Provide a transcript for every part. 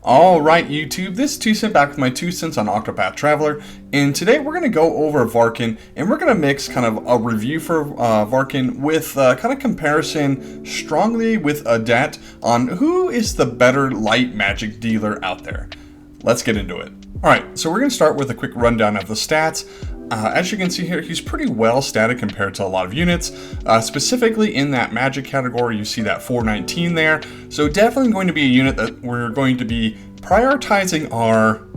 Alright YouTube, this is 2 Cent back with my 2 cents on Octopath Traveler, and today we're going to go over Varkin, and we're going to mix kind of a review for Varkin with kind of comparison strongly with Odette on who is the better light magic dealer out there. Let's get into it. Alright, so we're going to start with a quick rundown of the stats. As you can see here, he's pretty well statted compared to a lot of units. Specifically in that magic category, you see that 419 there. So definitely going to be a unit that we're going to be prioritizing our,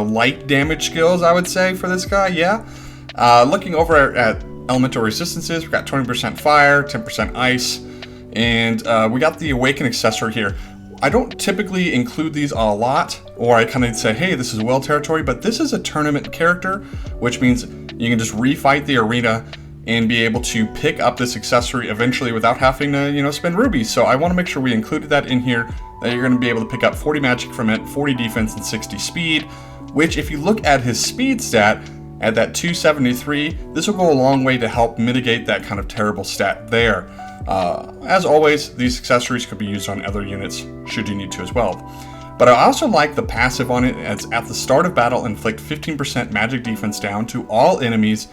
light damage skills, I would say, for this guy, yeah. Looking over at elemental resistances, we've got 20% fire, 10% ice, and we got the awaken accessory here. I don't typically include these a lot, or I kind of say, hey, this is well territory, but this is a tournament character, which means you can just refight the arena and be able to pick up this accessory eventually without having to, spend rubies. So I want to make sure we included that in here, that you're going to be able to pick up 40 magic from it, 40 defense, and 60 speed, which if you look at his speed stat, at that 273, this will go a long way to help mitigate that kind of terrible stat there. As always, these accessories could be used on other units should you need to as well. But I also like the passive on it, as at the start of battle inflict 15% magic defense down to all enemies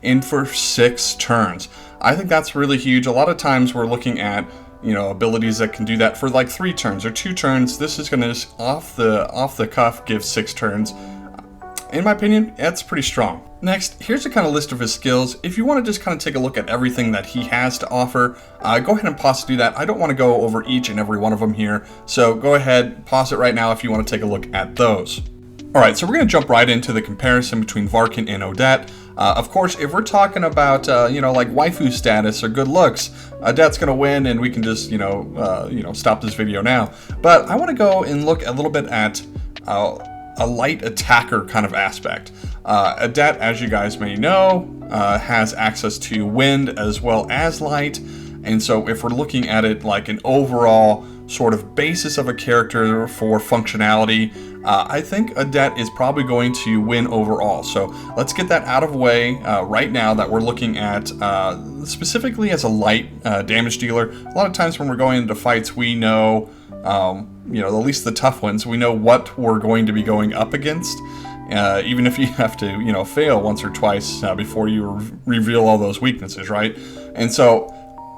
in for 6 turns. I think that's really huge. A lot of times we're looking at abilities that can do that for like 3 turns or 2 turns. This is going to just off the cuff give 6 turns. In my opinion, that's pretty strong. Next, here's a kind of list of his skills. If you want to just kind of take a look at everything that he has to offer, go ahead and pause to do that. I don't want to go over each and every one of them here, so go ahead, pause it right now if you want to take a look at those. Alright, so we're going to jump right into the comparison between Varkin and Odette. Of course, if we're talking about, like waifu status or good looks, Odette's going to win and we can just, stop this video now. But I want to go and look a little bit at a light attacker kind of aspect. Odette, as you guys may know, has access to wind as well as light, and so if we're looking at it like an overall sort of basis of a character for functionality, I think Odette is probably going to win overall. So let's get that out of the way right now that we're looking at specifically as a light damage dealer. A lot of times when we're going into fights, we know at least the tough ones, we know what we're going to be going up against, even if you have to, fail once or twice before you reveal all those weaknesses, right? And so,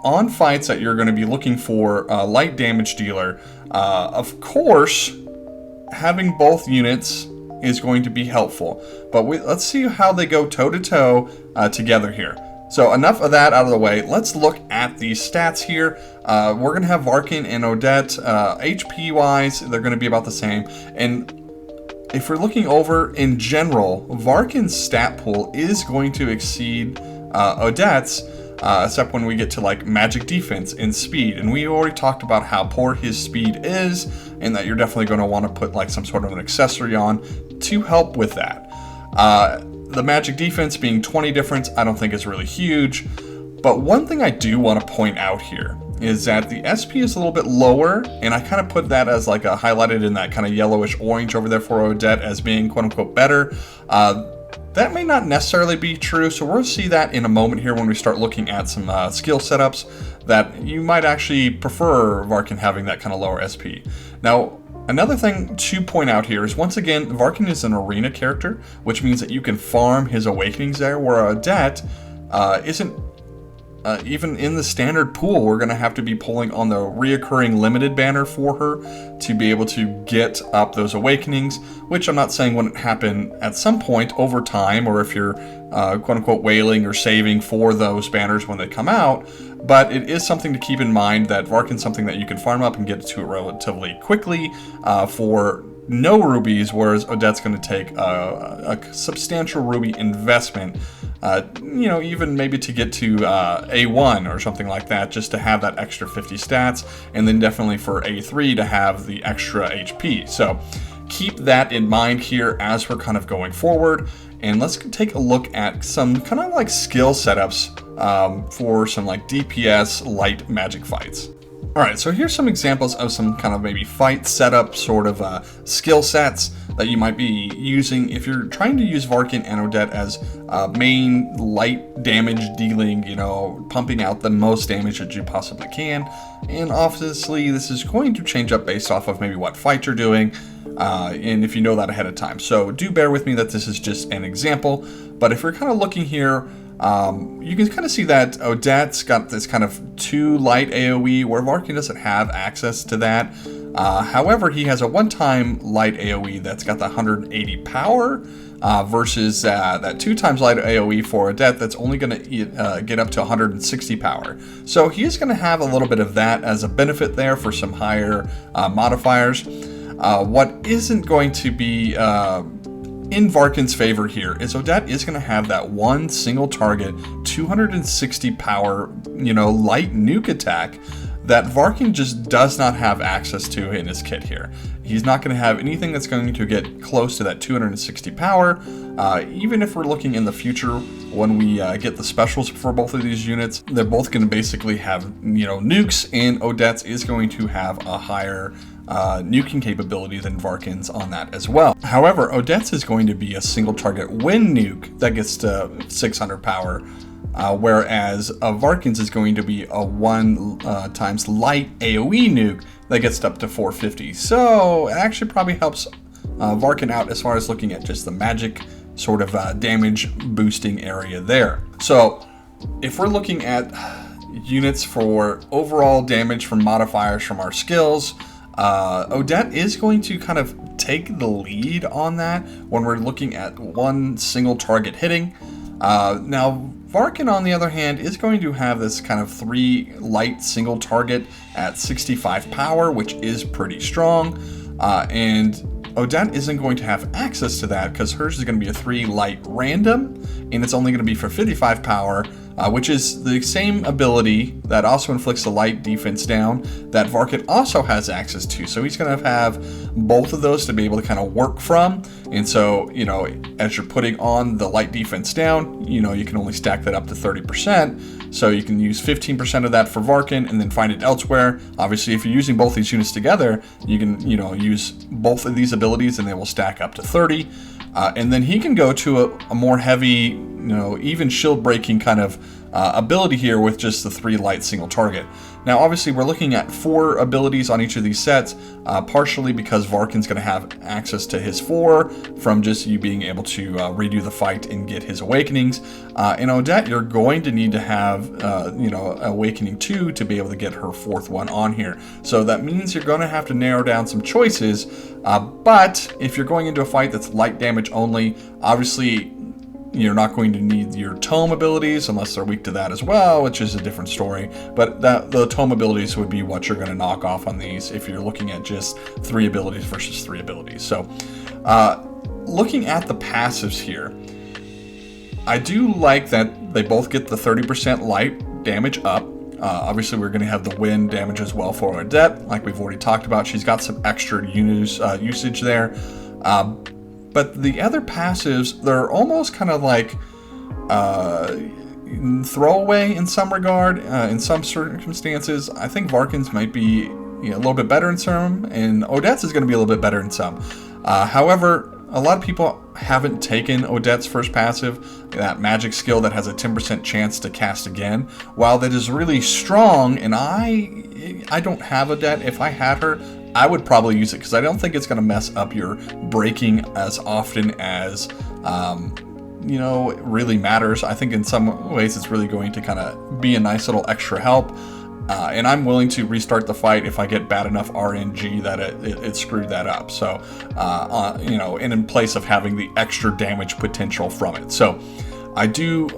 on fights that you're going to be looking for a light damage dealer, of course, having both units is going to be helpful. But let's see how they go toe-to-toe together here. So enough of that out of the way, let's look at these stats here. We're going to have Varkin and Odette. HP-wise, they're going to be about the same. And if we're looking over in general, Varkin's stat pool is going to exceed Odette's, except when we get to like magic defense and speed. And we already talked about how poor his speed is, and that you're definitely going to want to put like some sort of an accessory on to help with that. The magic defense being 20 difference, I don't think is really huge. But one thing I do want to point out here is that the SP is a little bit lower, and I kind of put that as like a highlighted in that kind of yellowish orange over there for Odette as being quote unquote better. That may not necessarily be true, so we'll see that in a moment here when we start looking at some skill setups, that you might actually prefer Varkin having that kind of lower SP. Now, another thing to point out here is, once again, Varkin is an arena character, which means that you can farm his awakenings there, where Odette isn't even in the standard pool. We're going to have to be pulling on the reoccurring limited banner for her to be able to get up those awakenings, which I'm not saying wouldn't happen at some point over time, or if you're quote-unquote wailing or saving for those banners when they come out, but it is something to keep in mind that Varkin's something that you can farm up and get to it relatively quickly for no rubies, whereas Odette's going to take a substantial ruby investment, even maybe to get to A1 or something like that, just to have that extra 50 stats, and then definitely for A3 to have the extra HP. So keep that in mind here as we're kind of going forward, and let's take a look at some kind of like skill setups for some like DPS light magic fights. Alright, so here's some examples of some kind of maybe fight setup sort of skill sets that you might be using if you're trying to use Varkin and Odette as main light damage dealing, you know, pumping out the most damage that you possibly can. And obviously this is going to change up based off of maybe what fight you're doing, and if you know that ahead of time. So do bear with me that this is just an example, but if we're kind of looking here, you can kind of see that Odette's got this kind of 2 light AoE where Varkin doesn't have access to that. However, he has a one-time light AoE that's got the 180 power versus that 2 times light AoE for Odette that's only going to get up to 160 power. So he is going to have a little bit of that as a benefit there for some higher modifiers. What isn't going to be in Varkin's favor here is Odette is going to have that one single target 260 power, you know, light nuke attack that Varkin just does not have access to in his kit here. He's not going to have anything that's going to get close to that 260 power. Even if we're looking in the future when we get the specials for both of these units, they're both going to basically have, you know, nukes, and Odette's is going to have a higher nuking capability than Varkin's on that as well. However, Odette's is going to be a single target wind nuke that gets to 600 power, whereas Varkin's is going to be a 1 times light AoE nuke that gets up to 450. So it actually probably helps Varkin out as far as looking at just the magic sort of damage boosting area there. So if we're looking at units for overall damage from modifiers from our skills, Odette is going to kind of take the lead on that when we're looking at one single target hitting. Now, Varkin, on the other hand, is going to have this kind of 3 light single target at 65 power, which is pretty strong. And Odette isn't going to have access to that because hers is going to be a 3 light random, and it's only going to be for 55 power, which is the same ability that also inflicts the light defense down that Varkin also has access to. So he's going to have both of those to be able to kind of work from. And so, you know, as you're putting on the light defense down, you know, you can only stack that up to 30%. So you can use 15% of that for Varkin and then find it elsewhere. Obviously, if you're using both these units together, you can, you know, use both of these abilities and they will stack up to 30. And then he can go to a more heavy, you know, even shield breaking kind of ability here with just the 3 light single target. Now, obviously, we're looking at 4 abilities on each of these sets, partially because Varkin's going to have access to his 4 from just you being able to redo the fight and get his awakenings. In Odette, you're going to need to have, you know, awakening 2 to be able to get her 4th one on here. So that means you're going to have to narrow down some choices. But if you're going into a fight that's light damage only, obviously, you're not going to need your tome abilities unless they're weak to that as well, which is a different story. But the tome abilities would be what you're going to knock off on these if you're looking at just 3 abilities versus 3 abilities. So looking at the passives here, I do like that they both get the 30% light damage up. Obviously, we're going to have the wind damage as well for Odette, like we've already talked about. She's got some extra usage there. But the other passives, they're almost kind of like throwaway in some regard. In some circumstances, I think Varkin's might be, you know, a little bit better in some, and Odette's is going to be a little bit better in some. However, a lot of people haven't taken Odette's first passive, that magic skill that has a 10% chance to cast again. While that is really strong, and I don't have Odette. If I had her, I would probably use it because I don't think it's going to mess up your breaking as often as, you know, it really matters. I think in some ways it's really going to kind of be a nice little extra help. And I'm willing to restart the fight if I get bad enough RNG that it screwed that up. So, you know, and in place of having the extra damage potential from it. So I do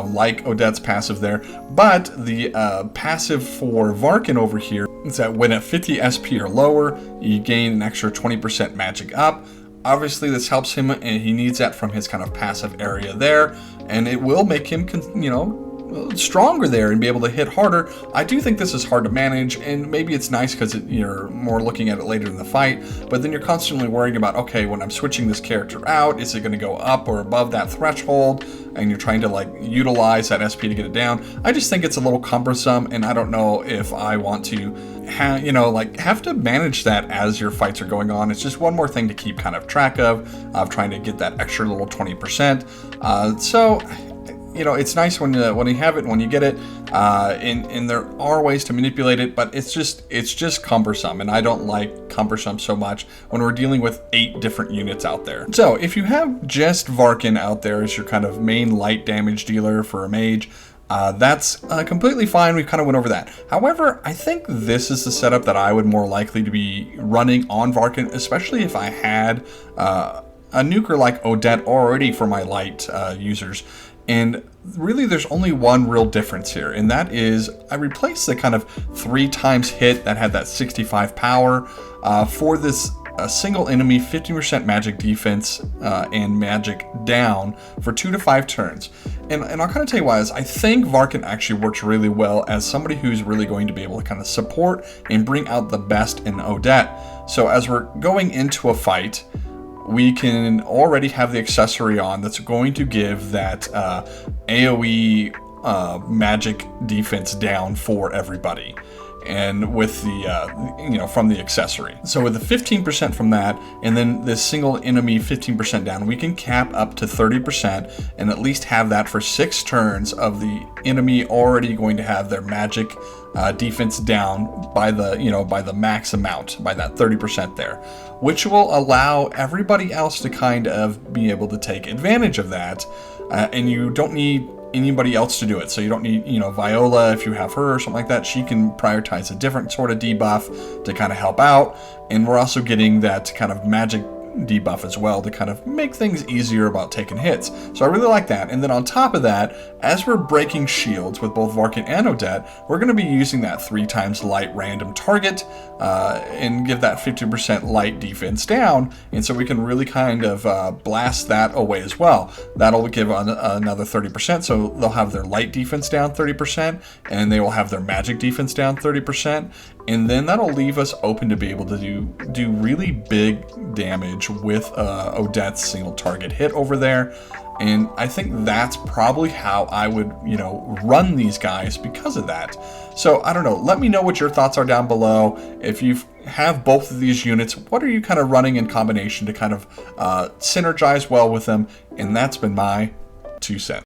like Odette's passive there. But the passive for Varkin over here is that when at 50 SP or lower, you gain an extra 20% magic up. Obviously, this helps him, and he needs that from his kind of passive area there. And it will make him, you know, stronger there and be able to hit harder. I do think this is hard to manage, and maybe it's nice because you're more looking at it later in the fight, but then you're constantly worrying about, okay, when I'm switching this character out, is it going to go up or above that threshold? And you're trying to like utilize that SP to get it down. I just think it's a little cumbersome, and I don't know if I want to have to manage that as your fights are going on. It's just one more thing to keep kind of track of trying to get that extra little 20%. So it's nice when you have it and when you get it, and there are ways to manipulate it, but it's just cumbersome, and I don't like cumbersome so much when we're dealing with 8 different units out there. So if you have just Varkin out there as your kind of main light damage dealer for a mage, that's completely fine. We kind of went over that. However, I think this is the setup that I would more likely to be running on Varkin, especially if I had a nuker like Odette already for my light users. And really there's only one real difference here, and that is I replaced the kind of 3 times hit that had that 65 power for this single enemy 15% magic defense and magic down for 2 to 5 turns. And I'll kind of tell you why is I think Varkin actually works really well as somebody who's really going to be able to kind of support and bring out the best in Odette. So as we're going into a fight, we can already have the accessory on that's going to give that AoE magic defense down for everybody, and with the from the accessory. So with the 15% from that, and then this single enemy 15% down, we can cap up to 30% and at least have that for 6 turns of the enemy already going to have their magic defense down by the max amount, by that 30% there, which will allow everybody else to kind of be able to take advantage of that, and you don't need anybody else to do it. So you don't need, Viola, if you have her or something like that, she can prioritize a different sort of debuff to kind of help out, and we're also getting that kind of magic debuff as well to kind of make things easier about taking hits. So I really like that. And then on top of that, as we're breaking shields with both Varkin and Odette, we're going to be using that 3 times light random target and give that 50% light defense down, and so we can really kind of blast that away as well. That'll give another 30%, so they'll have their light defense down 30%, and they will have their magic defense down 30%, and then that'll leave us open to be able to do really big damage with Odette's single target hit over there. And I think that's probably how I would, run these guys because of that. So I don't know. Let me know what your thoughts are down below. If you have both of these units, what are you kind of running in combination to kind of synergize well with them? And that's been my 2 cents.